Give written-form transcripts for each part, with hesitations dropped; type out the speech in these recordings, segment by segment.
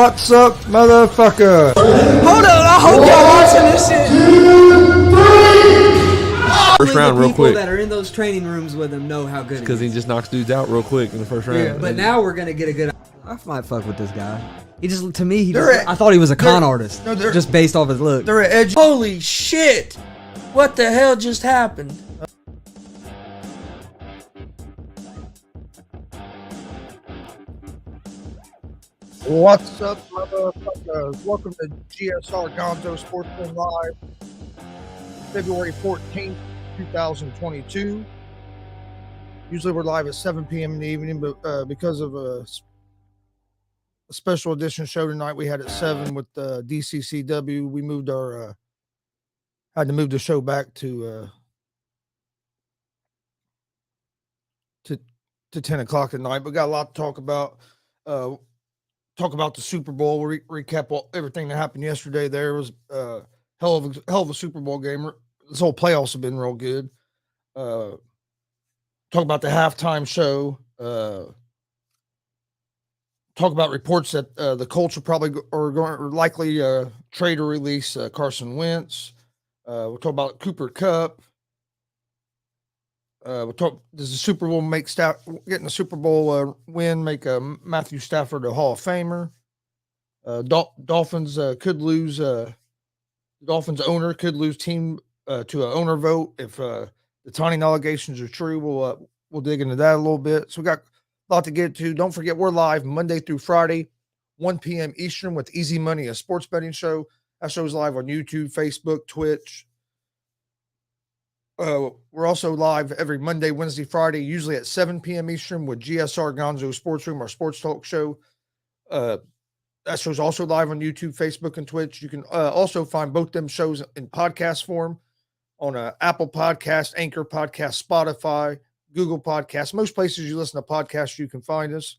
What's up, motherfucker? Hold on, I hope y'all watching this shit. First round, real quick. People that are in those training rooms with him know how good Because he he is. just knocks dudes out real quick in the first round. Yeah, but now we're gonna get a good. I might fuck with this guy. He just, to me, I thought he was a they're- con artist, no, they're- just based off his look. They're edgy. Holy shit! What the hell just happened? What's up, motherfuckers? Welcome to G.S.R. Gonzo'S Sports Live, February 14th, 2022. Usually we're live at 7 p.m. in the evening, but because of a special edition show tonight we had at 7 with DCCW, we moved our had to move the show back to 10 o'clock at night. But got a lot to talk about. Talk about the Super Bowl, recap everything that happened yesterday. There was hell of a Super Bowl game. This whole playoffs have been real good. Talk about the halftime show. Talk about reports that the Colts are likely trade or release Carson Wentz. We'll talk about Cooper Kupp. We'll talk. Does the Super Bowl getting the Super Bowl win make Matthew Stafford a Hall of Famer? Dolphins could lose. Dolphins owner could lose team to an owner vote if the taunting allegations are true. We'll dig into that a little bit. So we got a lot to get to. Don't forget we're live Monday through Friday, 1 p.m. Eastern with Easy Money, a sports betting show. That show's live on YouTube, Facebook, Twitch. We're also live every Monday, Wednesday, Friday, usually at 7 p.m. Eastern with G.S.R. Gonzo'S Sports Room, our sports talk show. That show's also live on YouTube, Facebook, and Twitch. You can also find both them shows in podcast form on Apple Podcast, Anchor Podcast, Spotify, Google Podcasts. Most places you listen to podcasts, you can find us.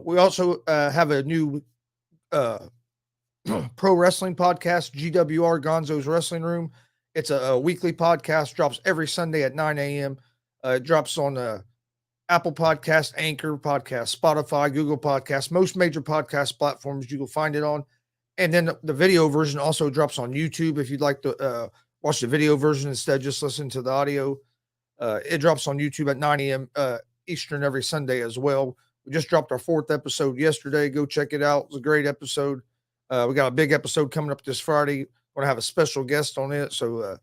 We also have a new pro wrestling podcast, GWR Gonzo's Wrestling Room. It's a weekly podcast, drops every Sunday at 9 a.m. It drops on Apple Podcast, Anchor Podcast, Spotify, Google Podcasts, most major podcast platforms you will find it on. And then the video version also drops on YouTube if you'd like to watch the video version instead, just listen to the audio. It drops on YouTube at 9 a.m. Eastern every Sunday as well. We just dropped our 4th episode yesterday. Go check it out. It was a great episode. We got a big episode coming up this Friday. We're going to have a special guest on it. So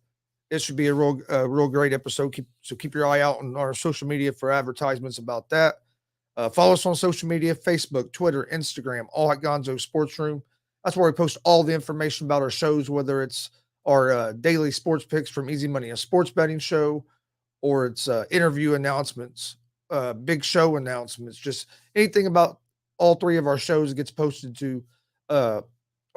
it should be a real great episode. Keep your eye out on our social media for advertisements about that. Follow us on social media, Facebook, Twitter, Instagram, all at Gonzo's Sports Room. That's where we post all the information about our shows, whether it's our daily sports picks from Easy Money, a sports betting show, or it's interview announcements, big show announcements, just anything about all three of our shows gets posted to our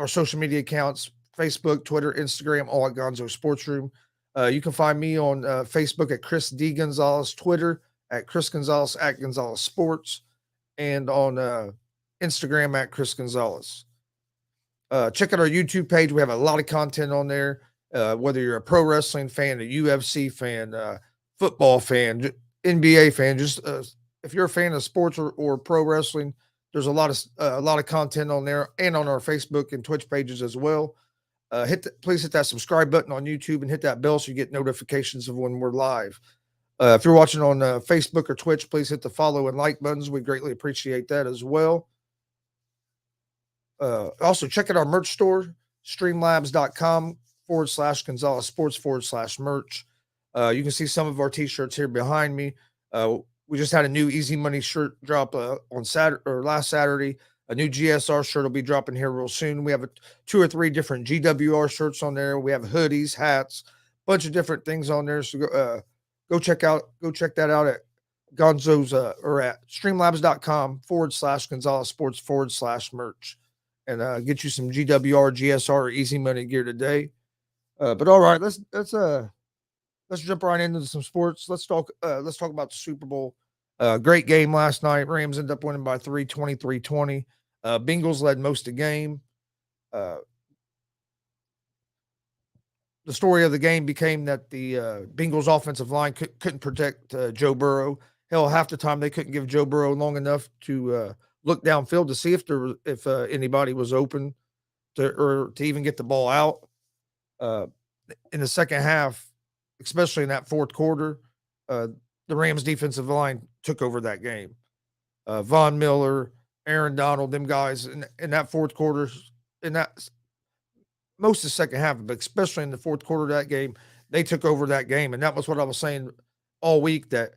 social media accounts, Facebook, Twitter, Instagram, all at Gonzo's Sports Room. You can find me on Facebook at Chris D. Gonzalez, Twitter at Chris Gonzalez, at Gonzalez Sports, and on Instagram at Chris Gonzalez. Check out our YouTube page. We have a lot of content on there, whether you're a pro wrestling fan, a UFC fan, football fan, NBA fan, just if you're a fan of sports or pro wrestling, there's a lot of content on there and on our Facebook and Twitch pages as well. Please hit that subscribe button on YouTube and hit that bell so you get notifications of when we're live. If you're watching on Facebook or Twitch, please hit the follow and like buttons. We greatly appreciate that as well. Also, check out our merch store, streamlabs.com/Gonzalez Sports /merch. You can see some of our t-shirts here behind me. We just had a new Easy Money shirt drop on last Saturday. A new G.S.R. shirt will be dropping here real soon. We have 2 or 3 different GWR shirts on there. We have hoodies, hats, bunch of different things on there. So go check that out at Gonzo's or at streamlabs.com/Gonzalez Sports /merch and get you some GWR, GSR, or Easy Money gear today. But all right, let's jump right into some sports. Let's talk about the Super Bowl. Great game last night. Rams ended up winning by 3, 23-20. Bengals led most of the game. The story of the game became that the Bengals offensive line couldn't protect Joe Burrow. Hell, half the time they couldn't give Joe Burrow long enough to look downfield to see if anybody was open to even get the ball out. Uh, in the second half, especially in that fourth quarter, the Rams defensive line took over that game. Von Miller, Aaron Donald, them guys in that fourth quarter, in that most of the second half, but especially in the fourth quarter of that game, they took over that game. And that was what I was saying all week, that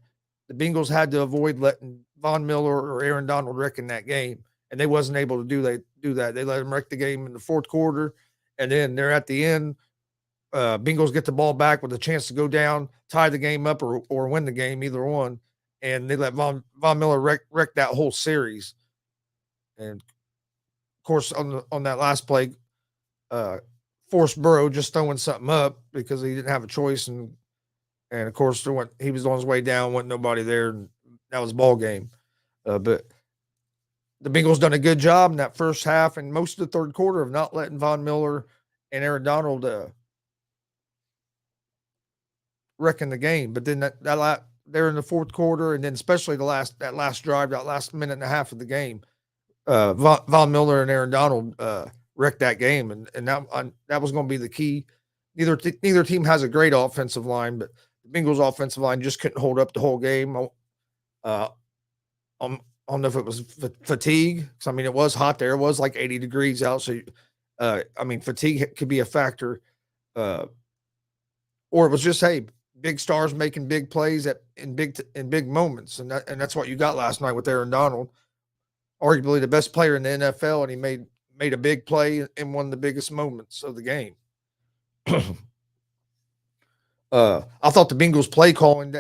the Bengals had to avoid letting Von Miller or Aaron Donald wreck in that game. And they wasn't able to do that. They let him wreck the game in the fourth quarter. And then they're at the end. Bengals get the ball back with a chance to go down, tie the game up, or win the game, either one. And they let Von Miller wreck that whole series. And of course, on that last play, forced Burrow just throwing something up because he didn't have a choice, and of course he was on his way down, wasn't nobody there, and that was ball game. But the Bengals done a good job in that first half and most of the third quarter of not letting Von Miller and Aaron Donald wrecking the game. But then that there in the fourth quarter, and then especially that last drive, that last minute and a half of the game, Von Miller and Aaron Donald wrecked that game, and that was going to be the key. Neither team has a great offensive line, but the Bengals' offensive line just couldn't hold up the whole game. I don't know if it was fatigue, because I mean it was hot there. It was like 80 degrees out, so I mean fatigue could be a factor, or it was just big stars making big plays in big moments, and that's what you got last night with Aaron Donald, arguably the best player in the NFL, and he made a big play in one of the biggest moments of the game. I thought the Bengals play calling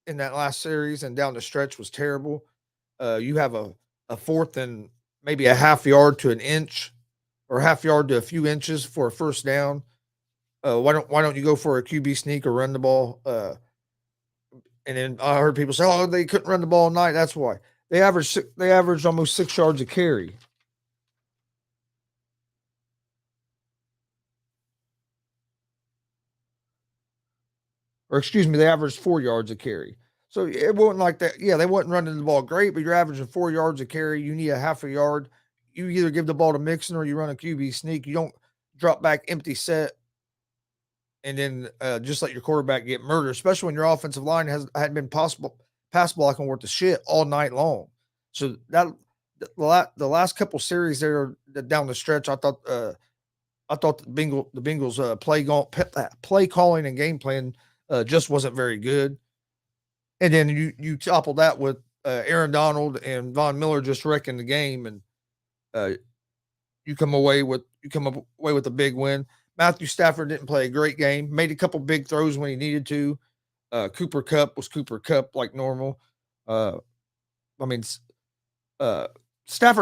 in that last series and down the stretch was terrible. You have a fourth and maybe a half yard to an inch, or half yard to a few inches for a first down. Why don't you go for a QB sneak or run the ball? And then I heard people say, "Oh, they couldn't run the ball all night." That's why they averaged almost 6 yards a carry. Or excuse me, they averaged 4 yards a carry. So it wasn't like that. Yeah, they wasn't running the ball great, but you're averaging 4 yards a carry. You need a half a yard. You either give the ball to Mixon or you run a QB sneak. You don't drop back empty set and then just let your quarterback get murdered, especially when your offensive line hadn't been pass blocking worth of shit all night long. So that the last couple series there down the stretch, I thought the Bengals play calling and game plan just wasn't very good. And then you topple that with Aaron Donald and Von Miller just wrecking the game, and you come away with a big win. Matthew Stafford didn't play a great game. Made a couple big throws when he needed to. Cooper Kupp was Cooper Kupp like normal. Stafford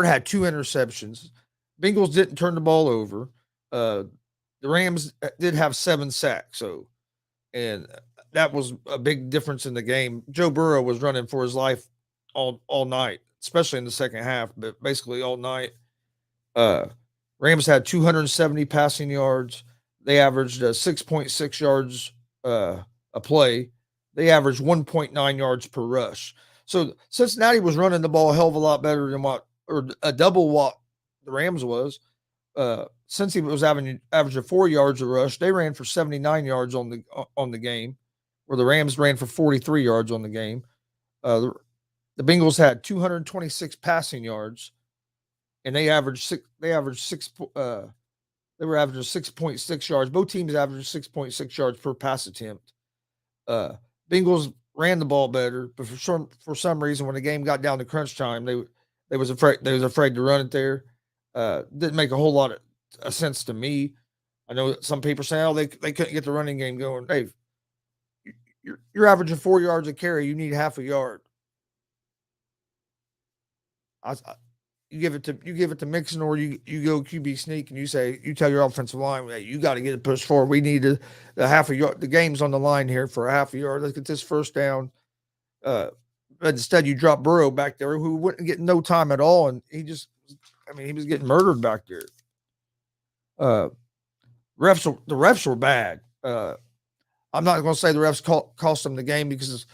had 2 interceptions. Bengals didn't turn the ball over. The Rams did have 7 sacks, and that was a big difference in the game. Joe Burrow was running for his life all night, especially in the second half, but basically all night. Rams had 270 passing yards. They averaged 6.6 yards a play. They averaged 1.9 yards per rush. So Cincinnati was running the ball a hell of a lot better than double what the Rams was. Since he was averaging 4 yards a rush, they ran for 79 yards on the game, where the Rams ran for 43 yards on the game. The Bengals had 226 passing yards, and they were averaging 6.6 yards. Both teams averaged 6.6 yards per pass attempt. Bengals ran the ball better, but for some reason, when the game got down to crunch time, they was afraid to run it there. Didn't make a whole lot of sense to me. I know some people say, "Oh, they couldn't get the running game going." Hey, you're averaging 4 yards a carry. You need half a yard. You give it to Mixon, or you go QB sneak, and you tell your offensive line, "Hey, you got to get it pushed forward. We need the half a yard. The game's on the line here for a half a yard. Let's get this first down." But instead, you drop Burrow back there, who wouldn't get no time at all, and he was getting murdered back there. The refs were bad. I'm not going to say the refs cost them the game, because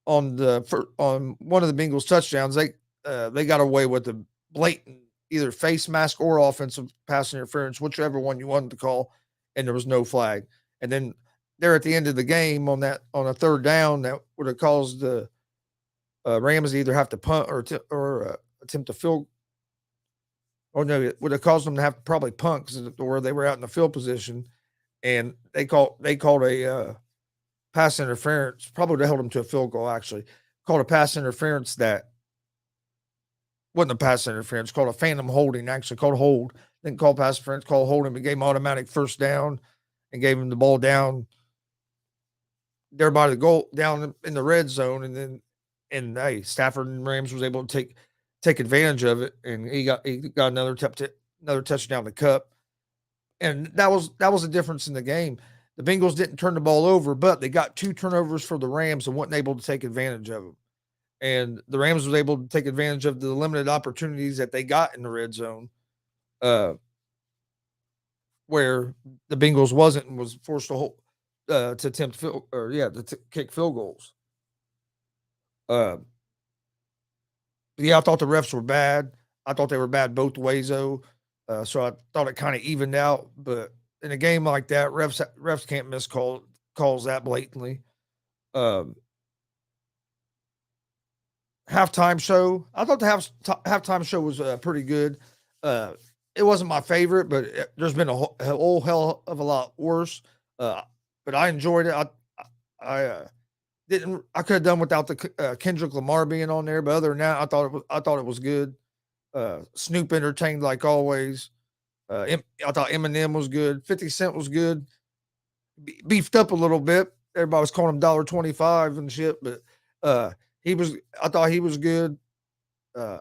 on one of the Bengals touchdowns, they got away with blatant either face mask or offensive pass interference, whichever one you wanted to call, and there was no flag. And then there at the end of the game on a third down that would have caused the Rams to either have to punt or attempt to field. Oh no, it would have caused them to have to probably punt because where they were out in the field position, and they called a pass interference. Probably would have held them to a field goal. Actually, called a pass interference that wasn't a pass interference. Called a phantom holding. Actually, called hold. Didn't call pass interference. Called holding. But gave him automatic first down and gave him the ball down there by the goal down in the red zone, and hey, Stafford and Rams was able to take advantage of it, and he got another touchdown to Cup, and that was the difference in the game. The Bengals didn't turn the ball over, but they got 2 turnovers for the Rams and wasn't able to take advantage of them. And the Rams was able to take advantage of the limited opportunities that they got in the red zone, where the Bengals wasn't and was forced to attempt kick field goals. Yeah, I thought the refs were bad. I thought they were bad both ways, though. So I thought it kind of evened out. But in a game like that, refs can't miss calls that blatantly. Halftime show. I thought the halftime show was pretty good. It wasn't my favorite, but there's been a whole hell of a lot worse. But I enjoyed it. I could have done without the Kendrick Lamar being on there, but other than that, I thought it was good. Snoop entertained like always. I thought Eminem was good. 50 Cent was good. Beefed up a little bit. Everybody was calling him $1.25 and shit, but I thought he was good. I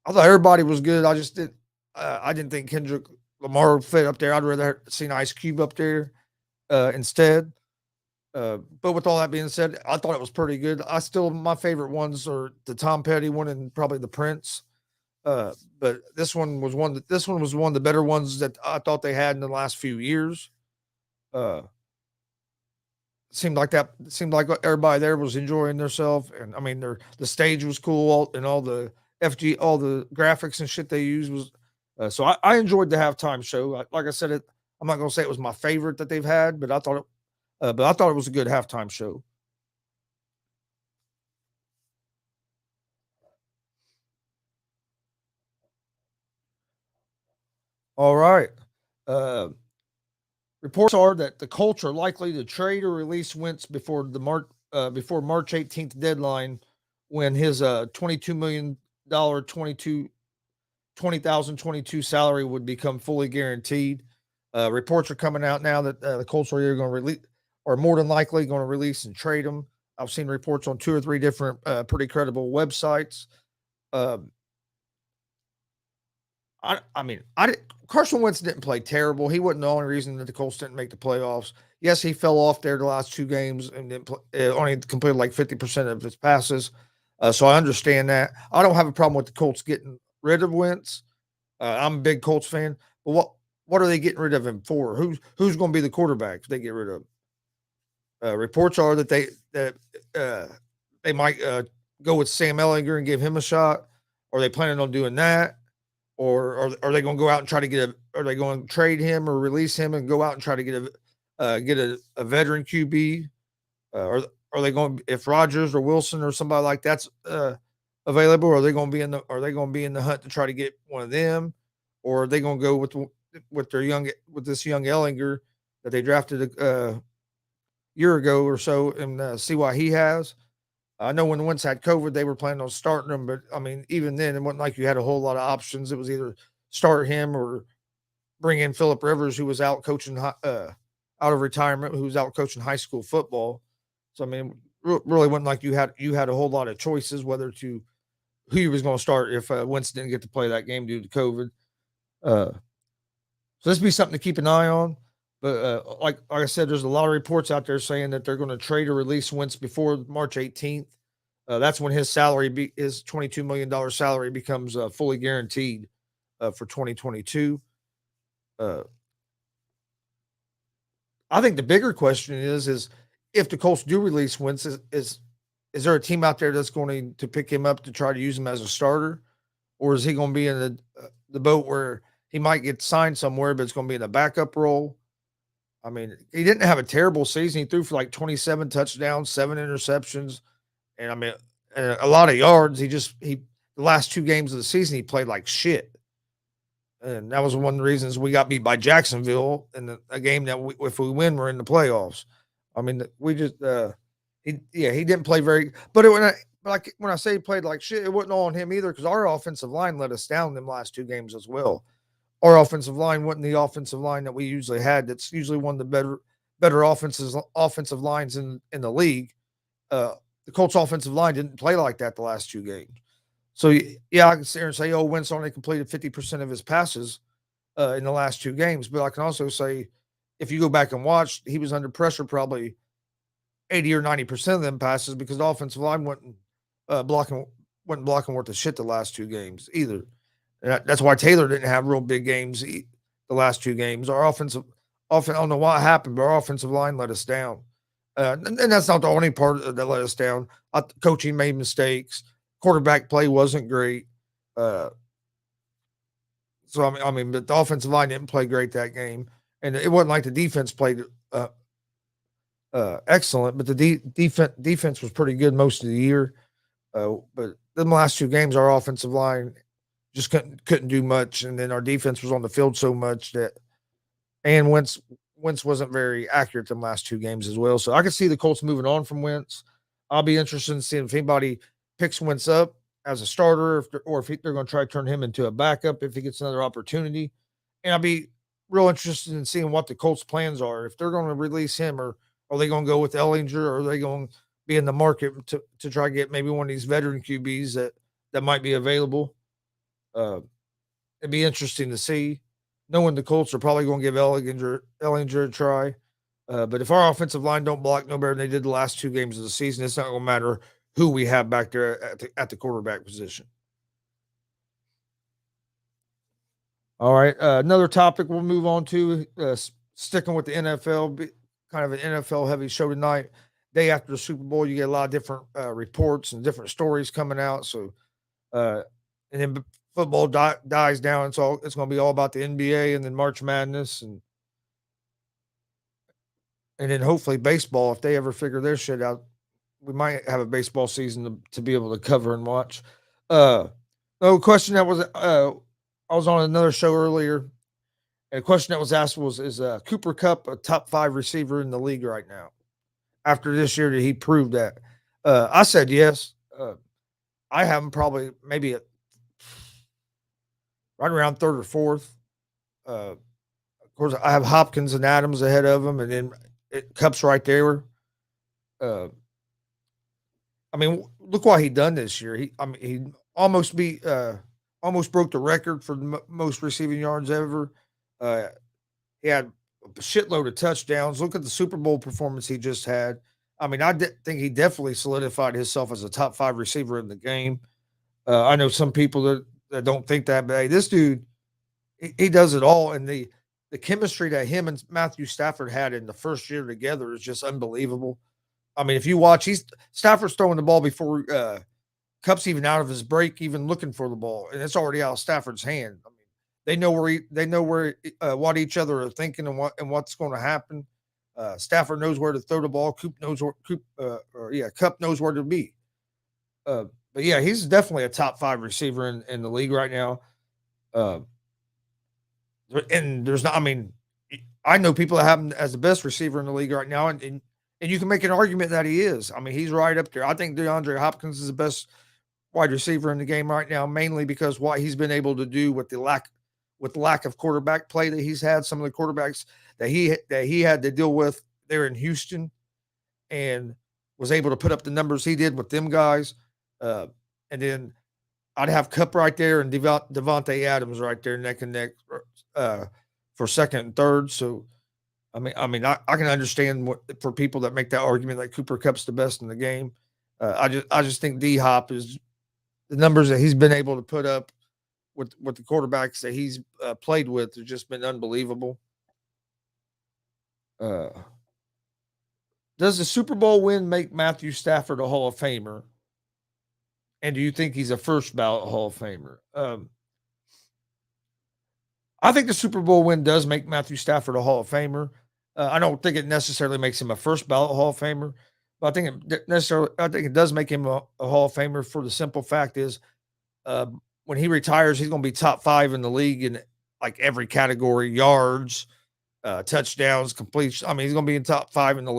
thought everybody was good. I just didn't. I didn't think Kendrick Lamar fit up there. I'd rather seen Ice Cube up there instead. But with all that being said, I thought it was pretty good. My favorite ones are the Tom Petty one and probably the Prince. But this one was one of the better ones that I thought they had in the last few years. Seemed like everybody there was enjoying themselves, and I mean, the stage was cool, and all the graphics and shit they used was. So I enjoyed the halftime show. Like I said, I'm not gonna say it was my favorite that they've had, but I thought it was a good halftime show. All right. Reports are that the Colts are likely to trade or release Wentz before March 18th deadline, when his $22 million 2022 salary would become fully guaranteed. Reports are coming out now that the Colts are either going to release, or more than likely going to release and trade him. I've seen reports on 2 or 3 different pretty credible websites. Carson Wentz didn't play terrible. He wasn't the only reason that the Colts didn't make the playoffs. Yes, he fell off there the last 2 games and only completed like 50% of his passes. So I understand that. I don't have a problem with the Colts getting rid of Wentz. I'm a big Colts fan. But what are they getting rid of him for? Who's going to be the quarterback if they get rid of him? Reports are that they might go with Sam Ellinger and give him a shot. Are they planning on doing that? Or are they going to go out and try to get are they going to trade him or release him and go out and try to get a veteran QB? Or are they going, if Rodgers or Wilson or somebody like that's available? Are they going to be in the hunt to try to get one of them, or are they going to go with this young Ellinger that they drafted a year ago or so and see what he has? I know when Wentz had COVID, they were planning on starting him, but I mean, even then, it wasn't like you had a whole lot of options. It was either start him or bring in Phillip Rivers, who was out coaching out of retirement, who was out coaching high school football. So I mean, really wasn't like you had a whole lot of choices whether to who he was going to start if Wentz didn't get to play that game due to COVID. So this would be something to keep an eye on. But like I said, there's a lot of reports out there saying that they're going to trade or release Wentz before March 18th. That's when his his $22 million salary becomes fully guaranteed for 2022. I think the bigger question is if the Colts do release Wentz, is there a team out there that's going to pick him up to try to use him as a starter, or is he going to be in the boat where he might get signed somewhere, but it's going to be in a backup role? I mean, he didn't have a terrible season. He threw for like 27 touchdowns, 7 interceptions, and I mean, and a lot of yards. The last 2 games of the season he played like shit, and that was one of the reasons we got beat by Jacksonville in a game that if we win, we're in the playoffs. I mean, we just he didn't play very, but when I say he played like shit, it wasn't all on him either because our offensive line let us down in them last 2 games as well. Our offensive line wasn't the offensive line that we usually had. That's usually one of the better offensive lines in the league. The Colts offensive line didn't play like that the last 2 games. So yeah, I can sit here and say, oh, Wentz only completed 50% of his passes in the last 2 games. But I can also say, if you go back and watch, he was under pressure probably 80 or 90% of them passes because the offensive line wasn't blocking worth a shit the last 2 games either. And that's why Taylor didn't have real big games the last 2 games. I don't know what happened, but our offensive line let us down. And that's not the only part that let us down. Coaching made mistakes. Quarterback play wasn't great. So but the offensive line didn't play great that game, and it wasn't like the defense played excellent, but the defense was pretty good most of the year. But the last 2 games, our offensive line just couldn't do much, and then our defense was on the field so much and Wentz wasn't very accurate the last 2 games as well. So I could see the Colts moving on from Wentz. I'll be interested in seeing if anybody picks Wentz up as a starter, if they're going to try to turn him into a backup if he gets another opportunity. And I'll be real interested in seeing what the Colts' plans are. If they're going to release him, or are they going to go with Ellinger, or are they going to be in the market to try to get maybe one of these veteran QBs that might be available? It'd be interesting to see. Knowing the Colts are probably going to give Ellinger a try. But if our offensive line don't block no better than they did the last 2 games of the season, it's not going to matter who we have back there at the quarterback position. All right. Another topic we'll move on to, sticking with the NFL, kind of an NFL heavy show tonight. Day after the Super Bowl, you get a lot of different reports and different stories coming out. So, and then football dies down. It's going to be all about the NBA and then March Madness and then hopefully baseball. If they ever figure their shit out, we might have a baseball season to be able to cover and watch. No question that was I was on another show earlier, and a question that was asked was, is Cooper Kupp a top 5 receiver in the league right now? After this year, did he prove that? I said yes. I have him probably maybe right around 3rd or 4th. Of course, I have Hopkins and Adams ahead of him, and then Kupp's right there. I mean, look what he done this year. He almost broke the record for the most receiving yards ever. He had a shitload of touchdowns. Look at the Super Bowl performance he just had. I mean, think he definitely solidified himself as a top 5 receiver in the game. I know some people that don't think that, but hey, this dude, he does it all. And the chemistry that him and Matthew Stafford had in the first year together is just unbelievable. I mean, if you watch, Stafford's throwing the ball before Kupp's even out of his break, even looking for the ball, and it's already out of Stafford's hand. I mean, they know where what each other are thinking and what's going to happen. Stafford knows where to throw the ball. Kupp knows where to be. But yeah, he's definitely a top 5 receiver in the league right now. And there's not. I mean, I know people that have him as the best receiver in the league right now, and you can make an argument that he is. I mean, he's right up there. I think DeAndre Hopkins is the best wide receiver in the game right now, mainly because what he's been able to do with the lack of quarterback play that he's had. Some of the quarterbacks that he had to deal with there in Houston, and was able to put up the numbers he did with them guys. And then I'd have Kupp right there and Devontae Adams right there neck and neck for second and third. So, I can understand for people that make that argument that Cooper Kupp's the best in the game. I just think D Hop is the numbers that he's been able to put up with the quarterbacks that he's played with have just been unbelievable. Does the Super Bowl win make Matthew Stafford a Hall of Famer? And do you think he's a first ballot Hall of Famer? I think the Super Bowl win does make Matthew Stafford a Hall of Famer. I don't think it necessarily makes him a first ballot Hall of Famer, but I think it does make him a Hall of Famer for the simple fact is uh, when he retires, he's going to be top 5 in the league in like every category: yards, touchdowns, completion. I mean, he's going to be in top 5 in the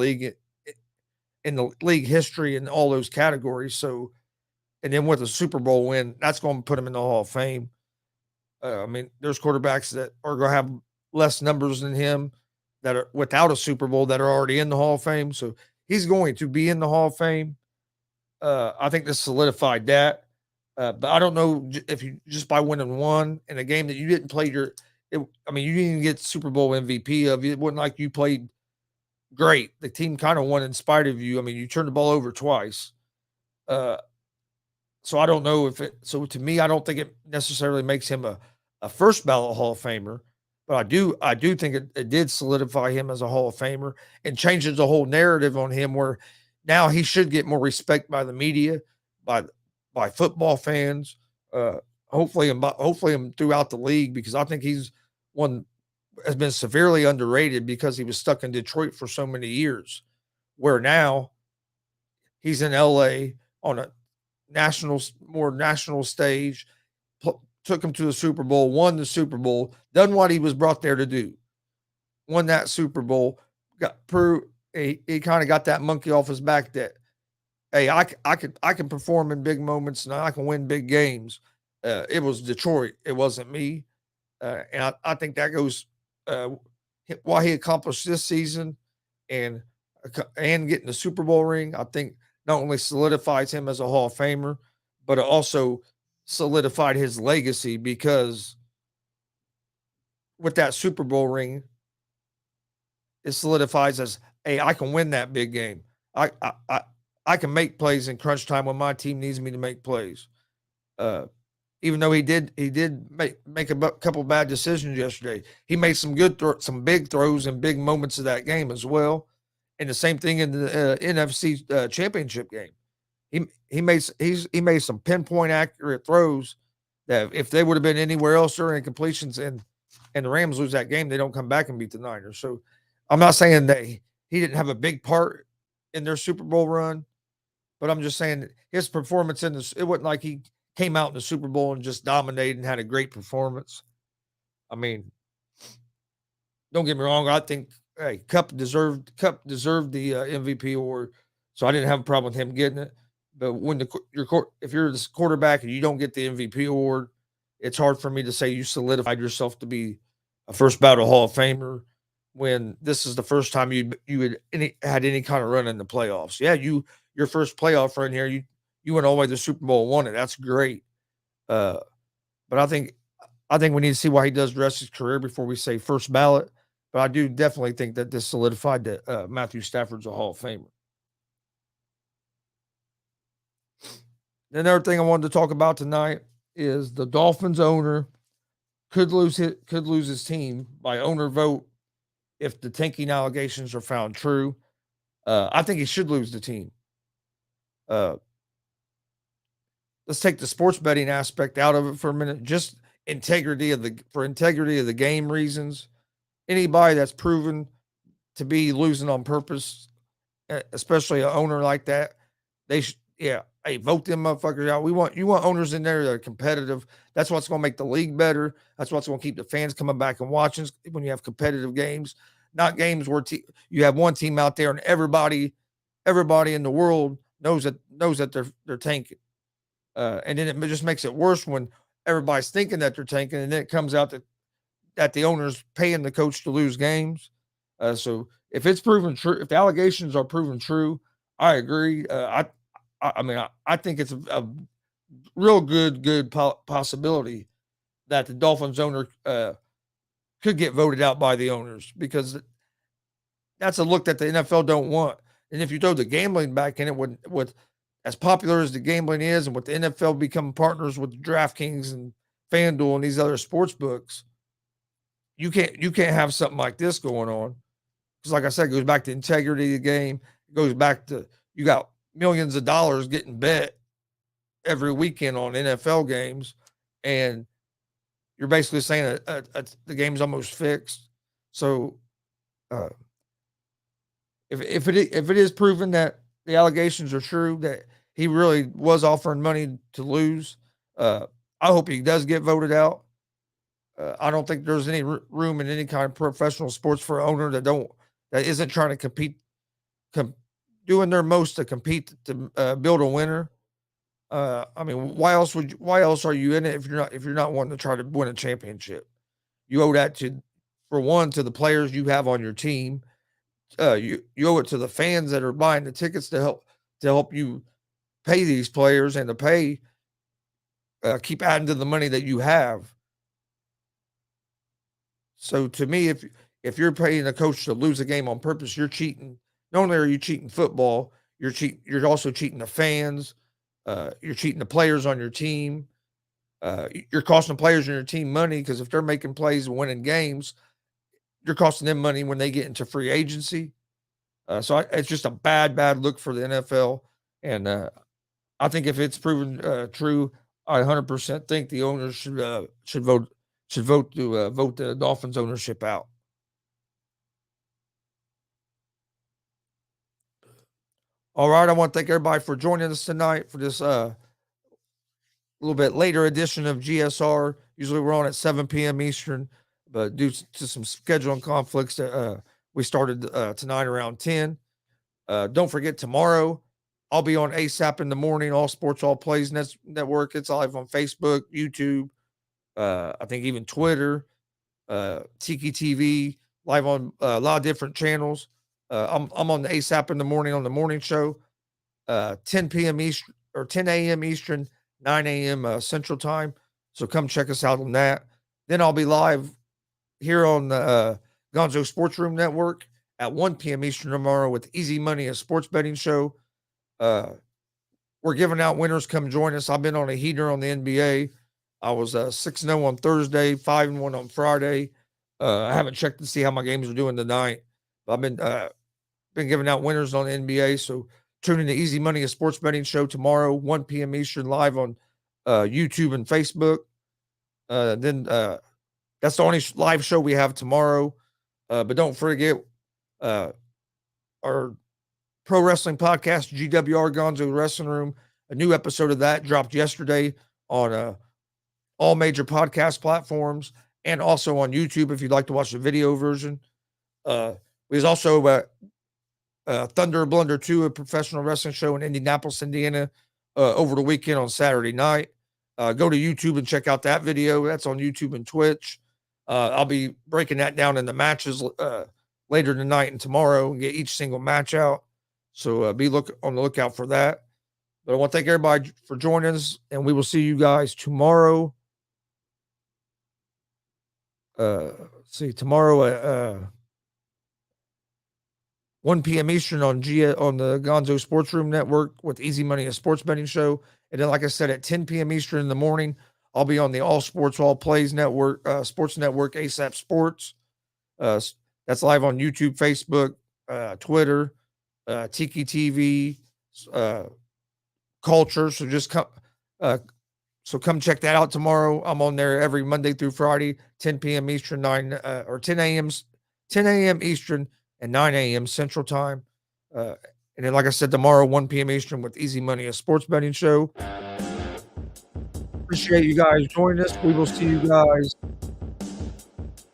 league history in all those categories. So, and then with a Super Bowl win, that's going to put him in the Hall of Fame. I mean, there's quarterbacks that are going to have less numbers than him that are without a Super Bowl that are already in the Hall of Fame. So he's going to be in the Hall of Fame. I think this solidified that. But I don't know if you just by winning one in a game that you didn't play you didn't even get Super Bowl MVP of. It wasn't like you played great. The team kind of won in spite of you. I mean, you turned the ball over twice. So I don't know if it. So to me, I don't think it necessarily makes him a first ballot Hall of Famer, but I do think it did solidify him as a Hall of Famer and changes the whole narrative on him. Where now he should get more respect by the media, by football fans, hopefully him throughout the league, because I think he's one has been severely underrated because he was stuck in Detroit for so many years, where now he's in LA on a more national stage, took him to the Super Bowl, won the Super Bowl, done what he was brought there to do, won that Super Bowl, he kind of got that monkey off his back that, hey, I can perform in big moments and I can win big games. It was Detroit, it wasn't me, and I think that goes what he accomplished this season and getting the Super Bowl ring. I think not only solidifies him as a Hall of Famer, but it also solidified his legacy, because with that Super Bowl ring, it solidifies as, hey, I can win that big game. I can make plays in crunch time when my team needs me to make plays. Even though he did make a couple bad decisions yesterday, he made some some big throws in big moments of that game as well. And the same thing in the NFC Championship game. He made some pinpoint accurate throws that if they would have been anywhere else during completions and the Rams lose that game, they don't come back and beat the Niners. So I'm not saying that he didn't have a big part in their Super Bowl run, but I'm just saying that his performance it wasn't like he came out in the Super Bowl and just dominated and had a great performance. I mean, don't get me wrong. I think Cup deserved the MVP award, so I didn't have a problem with him getting it. But when if you're this quarterback and you don't get the MVP award, it's hard for me to say you solidified yourself to be a first ballot Hall of Famer when this is the first time you had any kind of run in the playoffs. Yeah, your first playoff run here, you went all the way to the Super Bowl and won it. That's great. But I think we need to see why he does the rest of his career before we say first ballot. But I do definitely think that this solidified that Matthew Stafford's a Hall of Famer. Another thing I wanted to talk about tonight is the Dolphins owner could lose his team by owner vote if the tanking allegations are found true. I think he should lose the team. Let's take the sports betting aspect out of it for a minute. Just integrity of the game reasons. Anybody that's proven to be losing on purpose, especially an owner like that, hey, vote them motherfuckers out. You want owners in there that are competitive. That's what's going to make the league better. That's what's going to keep the fans coming back and watching when you have competitive games, not games where you have one team out there and everybody in the world knows that they're tanking. And then it just makes it worse when everybody's thinking that they're tanking, and then it comes out that the owner's paying the coach to lose games. So if it's proven true, if the allegations are proven true, I agree. I think it's a real good possibility that the Dolphins owner could get voted out by the owners, because that's a look that the NFL don't want. And if you throw the gambling back in it, with as popular as the gambling is, and with the NFL becoming partners with DraftKings and FanDuel and these other sports books, you can't have something like this going on. Because like I said, it goes back to integrity of the game. It goes back to you got millions of dollars getting bet every weekend on NFL games, and you're basically saying the game's almost fixed. So, if it is proven that the allegations are true, that he really was offering money to lose, I hope he does get voted out. I don't think there's any room in any kind of professional sports for an owner that isn't trying to compete, doing their most to compete to build a winner. I mean, why else are you in it if you're not wanting to try to win a championship? You owe that to the players you have on your team. You owe it to the fans that are buying the tickets to help you pay these players and to keep adding to the money that you have. So to me, if you're paying a coach to lose a game on purpose, you're cheating. Not only are you cheating football, you're also cheating the fans. You're cheating the players on your team. You're costing players on your team money because if they're making plays and winning games, you're costing them money when they get into free agency. It's just a bad look for the NFL. And I think if it's proven true, I 100% think the owners should vote the Dolphins ownership out. All right, I want to thank everybody for joining us tonight for this little bit later edition of G.S.R. Usually we're on at 7 p.m. Eastern, but due to some scheduling conflicts, we started tonight around 10. Don't forget, tomorrow I'll be on ASAP in the morning, All Sports, All Plays Network. It's live on Facebook, YouTube, I think even Twitter, Tiki TV, live on a lot of different channels. I'm on the ASAP in the morning on the morning show, 10 p.m. Eastern or 10 a.m. Eastern, 9 a.m. Central Time. So come check us out on that. Then I'll be live here on the Gonzo'S Sports Room Network at 1 p.m. Eastern tomorrow with Easy Money, a sports betting show. We're giving out winners. Come join us. I've been on a heater on the NBA. I was 6-0 on Thursday, 5-1 on Friday. I haven't checked to see how my games are doing tonight. I've been giving out winners on the NBA. So tune in to Easy Money, a sports betting show tomorrow, 1 p.m. Eastern, live on YouTube and Facebook. Then that's the only live show we have tomorrow. But don't forget our pro wrestling podcast, G.S.R. Gonzo'S Wrestling Room. A new episode of that dropped yesterday on all major podcast platforms and also on YouTube if you'd like to watch the video version. There's also Thunder Blunder 2, a professional wrestling show in Indianapolis, Indiana, over the weekend on Saturday night. Go to YouTube and check out that video. That's on YouTube and Twitch. I'll be breaking that down in the matches later tonight and tomorrow and get each single match out. So be on the lookout for that. But I want to thank everybody for joining us, and we will see you guys tomorrow. Tomorrow at 1 p.m. Eastern on the Gonzo Sports Room Network with Easy Money, a sports betting show. And then, like I said, at 10 p.m. Eastern in the morning, I'll be on the All Sports, All Plays Network, Sports Network, ASAP Sports. That's live on YouTube, Facebook, Twitter, Tiki TV, Culture. So just come. Come check that out tomorrow. I'm on there every Monday through Friday, 10 p.m. Eastern, 10 a.m. Eastern, and 9 a.m. Central Time. And then, like I said, tomorrow, 1 p.m. Eastern with Easy Money, a sports betting show. Appreciate you guys joining us. We will see you guys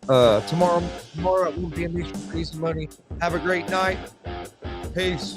tomorrow at 1 p.m. Eastern for Easy Money. Have a great night. Peace.